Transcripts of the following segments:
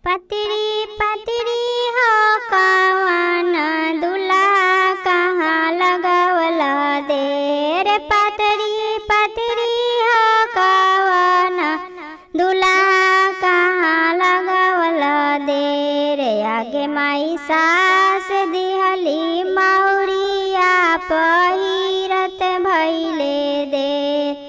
पतरी पतरी हो कवन दुल्हा कहाँ लगवला देर। पतरी पतरी हो कवन दुल्हा कहाँ लगवला देर। आगे माई सास दिहली मौरिया पहिरत भैले देर।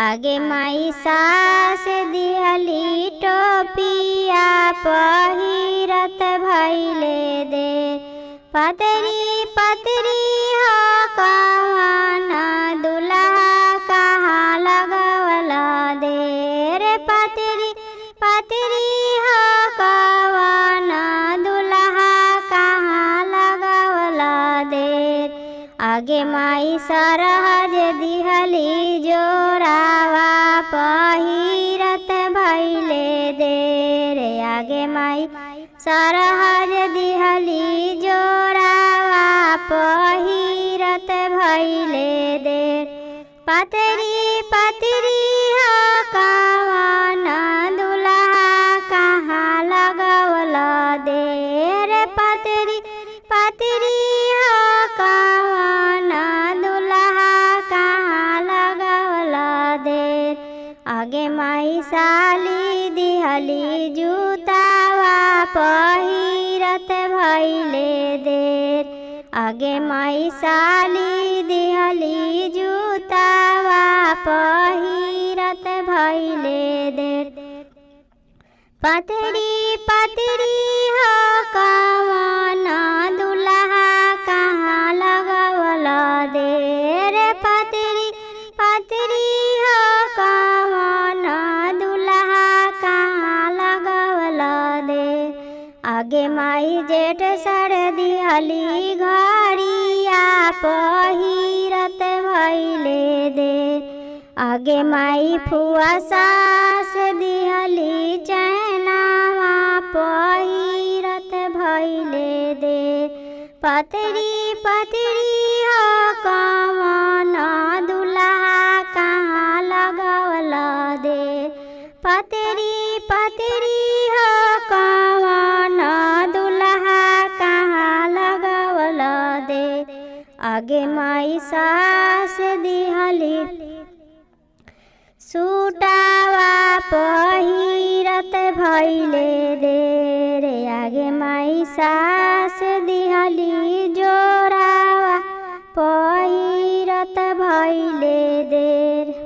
आगे माई सास दिहली टोपिया पहिरत भैले देर। पतरी पतरी हो कवन दुल्हा कहाँ लगवला देर। पतरी पतरी हो कवन दुल्हा कहाँ लगवला देर। आगे माई सरहज दिहली जोरावा पहिरत भैले देर। आगे माई सरहज दिहली जोरावा पहिरत भैले देर। पतरी पतरी हो कवन दुल्हा कहाँ लगवला देर। पतरी पतरी हो कवन दुल्हा कहाँ लगवला देर। आगे माई साली दिहली जूतावा पहिरत भैले देर। आगे माई साली दिहली जूतावा पहिरत भैले देर। पतरी पतरी हो कवन दुल्हा कहाँ लगवला देर। पतरी पतरी हो कवन दुल्हा कहाँ लगवला देर। आगे माई जेठ सर दिहली घड़िया पहिरत भैले देर। आगे माई फुआ सास दिहली चैनावा पहिरत भैले देर। पतरी पतरी हो कवन दुल्हा कहाँ लगवला देर। पतरी पतरी हो कवन दुल्हा कहाँ लगवला देर। आगे माई सास दिहली सूटावा पहिरत भैले देर। आगे माई सास दिहली जोरावा पहिरत भैले देर।